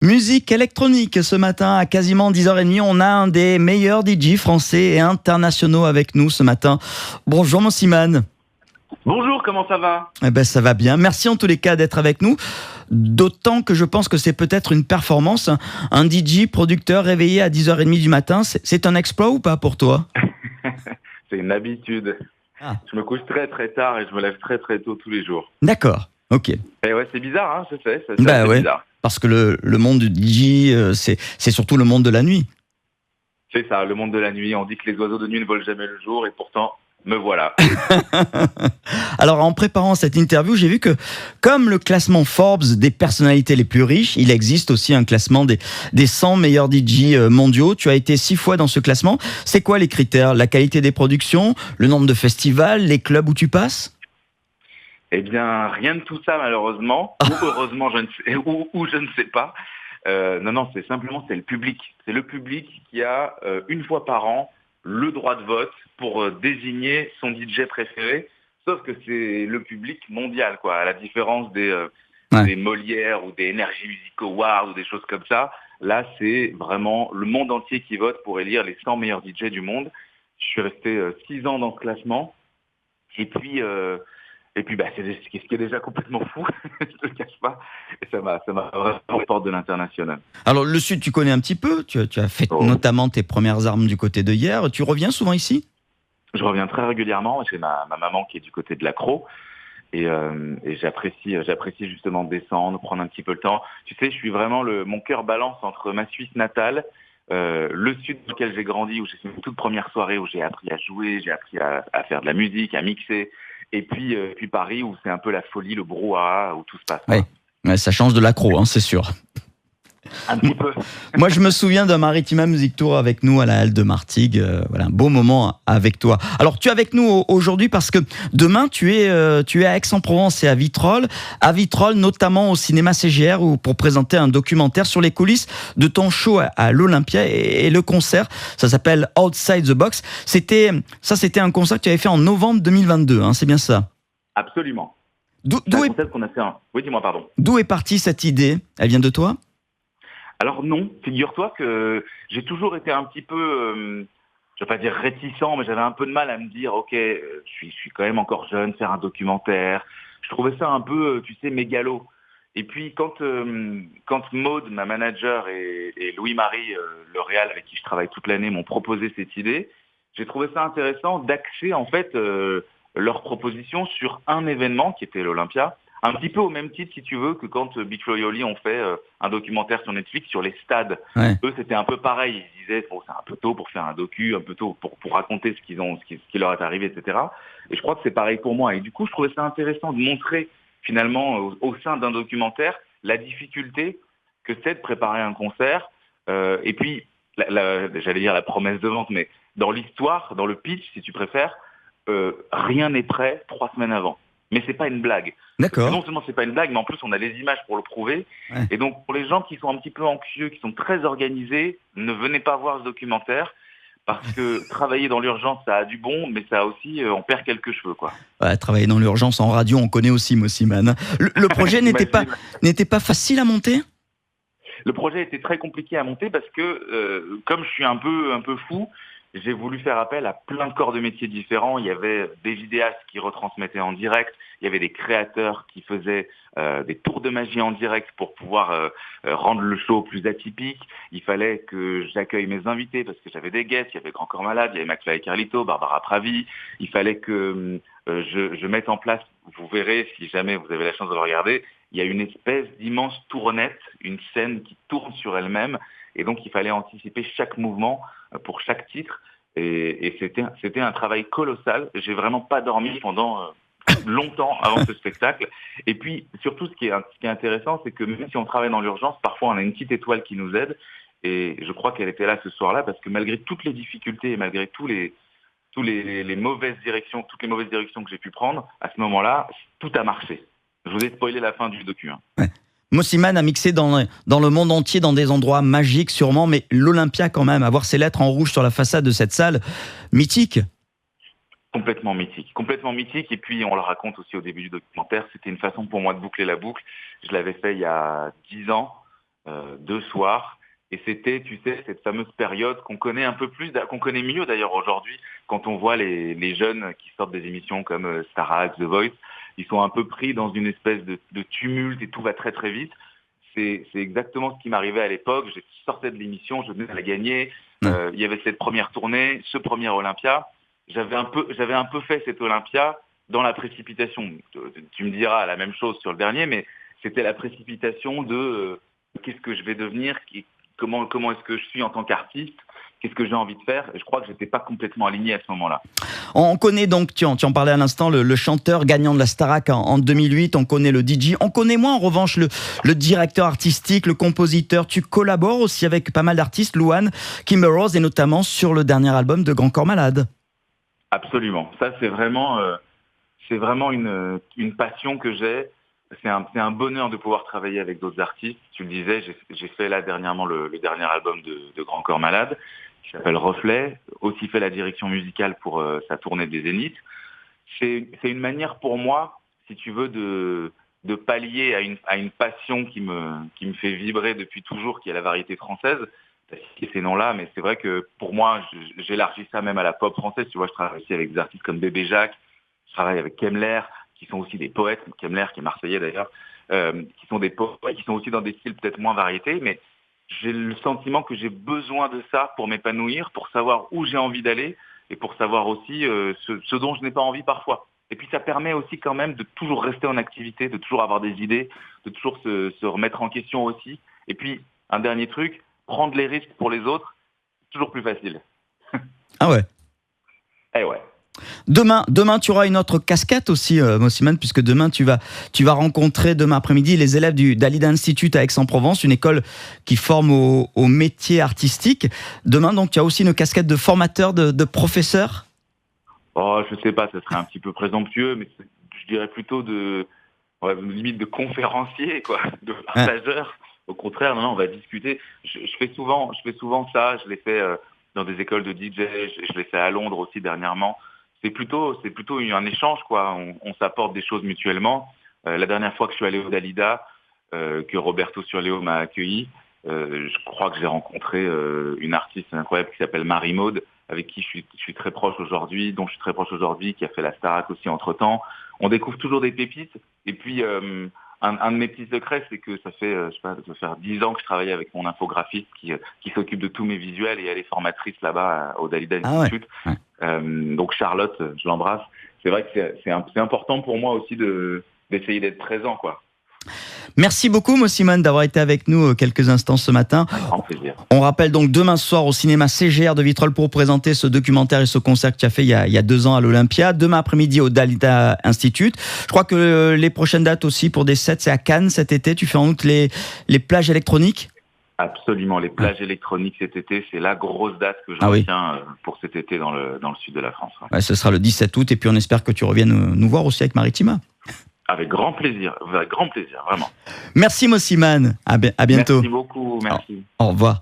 Musique électronique ce matin à quasiment 10h30. On a un des meilleurs DJ français et internationaux avec nous ce matin. Bonjour Mossiman. Bonjour, comment ça va? Eh ben, ça va bien. Merci en tous les cas d'être avec nous. D'autant que je pense que c'est peut-être une performance. Un DJ producteur réveillé à 10h30 du matin, c'est un exploit ou pas pour toi? C'est une habitude. Ah. Je me couche très très tard et je me lève très très tôt tous les jours. D'accord, ok. Et ouais, c'est bizarre, hein, je sais, c'est Bah assez ouais, bizarre. parce que le monde du DJ, c'est surtout le monde de la nuit. C'est ça, le monde de la nuit. On dit que les oiseaux de nuit ne volent jamais le jour et pourtant, me voilà. Alors, en préparant cette interview, j'ai vu que, comme le classement Forbes des personnalités les plus riches, il existe aussi un classement des 100 meilleurs DJ mondiaux. Tu as été 6 fois dans ce classement. C'est quoi les critères? La qualité des productions, le nombre de festivals, les clubs où tu passes? Eh bien, rien de tout ça malheureusement, ou heureusement, je ne sais, ou je ne sais pas. Non, c'est simplement c'est le public. C'est le public qui a une fois par an le droit de vote pour désigner son DJ préféré. Sauf que c'est le public mondial, quoi. À la différence des Molières ou des Energy Music Awards ou des choses comme ça. Là, c'est vraiment le monde entier qui vote pour élire les 100 meilleurs DJ du monde. Je suis resté 6 ans dans ce classement. Et puis, c'est ce qui est déjà complètement fou, je te le cache pas. Et ça m'a vraiment aux portes de l'international. Alors, le Sud, tu connais un petit peu. Tu as fait notamment tes premières armes du côté de hier. Tu reviens souvent ici? Je reviens très régulièrement. J'ai ma maman qui est du côté de l'Accro. Et j'apprécie justement descendre, prendre un petit peu le temps. Tu sais, je suis vraiment mon cœur balance entre ma Suisse natale, le Sud dans lequel j'ai grandi, où j'ai fait une toute première soirée où j'ai appris à jouer, j'ai appris à faire de la musique, à mixer. Et puis Paris, où c'est un peu la folie, le brouhaha, où tout se passe. Ouais, ça change de l'accro, hein, c'est sûr. Un petit peu. Moi, je me souviens d'un Maritima Music Tour avec nous à la Halle de Martigues. Voilà, un beau moment avec toi. Alors, tu es avec nous aujourd'hui parce que demain, tu es à Aix-en-Provence et à Vitrolles. À Vitrolles, notamment au cinéma CGR, pour présenter un documentaire sur les coulisses de ton show à l'Olympia et le concert. Ça s'appelle Outside the Box. C'était un concert que tu avais fait en novembre 2022, hein, c'est bien ça? Absolument. Oui, dis-moi, pardon. D'où est partie cette idée? Elle vient de toi? Alors non, figure-toi que j'ai toujours été un petit peu, je vais pas dire réticent, mais j'avais un peu de mal à me dire, ok, je suis quand même encore jeune, faire un documentaire. Je trouvais ça un peu, tu sais, mégalo. Et puis quand Maud, ma manager, et Louis-Marie, le réal avec qui je travaille toute l'année, m'ont proposé cette idée, j'ai trouvé ça intéressant d'axer en fait leur proposition sur un événement qui était l'Olympia. Un petit peu au même titre, si tu veux, que quand Big Flo et Oli ont fait un documentaire sur Netflix sur les stades. Ouais. Eux, c'était un peu pareil. Ils disaient, bon, c'est un peu tôt pour faire un docu, un peu tôt pour raconter ce qui leur est arrivé, etc. Et je crois que c'est pareil pour moi. Et du coup, je trouvais ça intéressant de montrer, finalement, au sein d'un documentaire, la difficulté que c'est de préparer un concert. Et puis, j'allais dire la promesse de vente, mais dans l'histoire, dans le pitch, si tu préfères, rien n'est prêt 3 semaines avant. Mais c'est pas une blague. D'accord. Non seulement c'est pas une blague, mais en plus on a les images pour le prouver. Ouais. Et donc pour les gens qui sont un petit peu anxieux, qui sont très organisés, ne venez pas voir ce documentaire parce que travailler dans l'urgence ça a du bon, mais ça a aussi on perd quelques cheveux quoi. Ouais, travailler dans l'urgence en radio, on connaît aussi Mossiman. Le projet n'était pas facile à monter? Le projet était très compliqué à monter parce que comme je suis un peu fou, j'ai voulu faire appel à plein de corps de métiers différents. Il y avait des vidéastes qui retransmettaient en direct. Il y avait des créateurs qui faisaient des tours de magie en direct pour pouvoir rendre le show plus atypique. Il fallait que j'accueille mes invités parce que j'avais des guests. Il y avait Grand Corps Malade, il y avait McFly et Carlito, Barbara Pravi. Il fallait que je mette en place, vous verrez si jamais vous avez la chance de le regarder, il y a une espèce d'immense tournette, une scène qui tourne sur elle-même. Et donc, il fallait anticiper chaque mouvement pour chaque titre. Et c'était un travail colossal. J'ai vraiment pas dormi pendant longtemps avant ce spectacle. Et puis, surtout, ce qui est intéressant, c'est que même si on travaille dans l'urgence, parfois on a une petite étoile qui nous aide. Et je crois qu'elle était là ce soir-là parce que malgré toutes les difficultés et malgré toutes les mauvaises directions que j'ai pu prendre, à ce moment-là, tout a marché. Je vous ai spoilé la fin du docu. Ouais. Mossiman a mixé dans le monde entier, dans des endroits magiques sûrement, mais l'Olympia quand même, avoir ces lettres en rouge sur la façade de cette salle, mythique. Complètement mythique. Et puis on le raconte aussi au début du documentaire, c'était une façon pour moi de boucler la boucle. Je l'avais fait il y a 10 ans. 2 soirs. Et c'était, tu sais, cette fameuse période qu'on connaît un peu plus, qu'on connaît mieux d'ailleurs aujourd'hui, quand on voit les jeunes qui sortent des émissions comme Starac, The Voice, ils sont un peu pris dans une espèce de tumulte et tout va très très vite. C'est exactement ce qui m'arrivait à l'époque. Je sortais de l'émission, je venais de la gagner. Il y avait cette première tournée, ce premier Olympia. J'avais un peu fait cet Olympia dans la précipitation. Tu me diras la même chose sur le dernier, mais c'était la précipitation de qu'est-ce que je vais devenir, comment est-ce que je suis en tant qu'artiste, qu'est-ce que j'ai envie de faire. Et je crois que j'étais pas complètement aligné à ce moment-là. On connaît donc, tu en parlais à l'instant, le chanteur gagnant de la Starac en 2008, on connaît le DJ, on connaît moins en revanche le directeur artistique, le compositeur. Tu collabores aussi avec pas mal d'artistes, Louane, Kimber Rose, et notamment sur le dernier album de Grand Corps Malade. Absolument. Ça, c'est vraiment une passion que j'ai. C'est un bonheur de pouvoir travailler avec d'autres artistes. Tu le disais, j'ai fait là dernièrement le dernier album de Grand Corps Malade, qui s'appelle Reflet. Aussi fait la direction musicale pour sa tournée des Zéniths. C'est une manière pour moi, si tu veux, de pallier à une passion qui me fait vibrer depuis toujours, qui est la variété française. Tu as cité ces noms-là, mais c'est vrai que pour moi, j'élargis ça même à la pop française. Tu vois, je travaille aussi avec des artistes comme Bébé Jacques, je travaille avec Kemler, qui sont aussi des poètes, Kemler qui est marseillais d'ailleurs, qui sont des poètes, qui sont aussi dans des styles peut-être moins variétés, mais j'ai le sentiment que j'ai besoin de ça pour m'épanouir, pour savoir où j'ai envie d'aller et pour savoir aussi ce dont je n'ai pas envie parfois. Et puis ça permet aussi quand même de toujours rester en activité, de toujours avoir des idées, de toujours se remettre en question aussi. Et puis, un dernier truc, prendre les risques pour les autres, toujours plus facile. Ah ouais. Eh ouais. Demain, tu auras une autre casquette aussi, Mosiman, puisque demain, tu vas rencontrer demain après-midi les élèves du Dalida Institute à Aix-en-Provence, une école qui forme au métier artistique. Demain, donc, tu as aussi une casquette de formateur, de professeur. Oh, je sais pas, ça serait un petit peu présomptueux, mais je dirais plutôt limite de conférencier, quoi, de partageur. Au contraire, non, on va discuter. Je fais souvent ça. Je l'ai fait dans des écoles de DJ. Je l'ai fait à Londres aussi dernièrement. C'est plutôt un échange, quoi. On s'apporte des choses mutuellement. La dernière fois que je suis allé au Dalida, que Roberto Surleo m'a accueilli, je crois que j'ai rencontré une artiste incroyable qui s'appelle Marie-Maude, avec qui je suis très proche aujourd'hui, dont je suis très proche aujourd'hui, qui a fait la Starac aussi entre-temps. On découvre toujours des pépites. Et puis, un de mes petits secrets, c'est que ça fait, ça doit faire 10 ans que je travaille avec mon infographiste qui s'occupe de tous mes visuels et elle est formatrice là-bas au Dalida Institute. Ouais. Donc Charlotte, je l'embrasse. C'est vrai que c'est important pour moi aussi d'essayer d'être présent, quoi. Merci beaucoup, Mosiman, d'avoir été avec nous quelques instants ce matin. Un grand plaisir. On rappelle donc demain soir au cinéma CGR de Vitrolles pour présenter ce documentaire et ce concert que tu as fait il y a 2 ans à l'Olympia. Demain après-midi au Dalida Institute. Je crois que les prochaines dates aussi pour des sets, c'est à Cannes cet été. Tu fais en outre les plages électroniques. Absolument, les plages électroniques cet été, c'est la grosse date que je retiens pour cet été dans le sud de la France. Ouais. Ouais, ce sera le 17 août et puis on espère que tu reviennes nous voir aussi avec Maritima. Avec grand plaisir, vraiment. Merci Mosiman, à bientôt. Merci beaucoup, merci. Au revoir.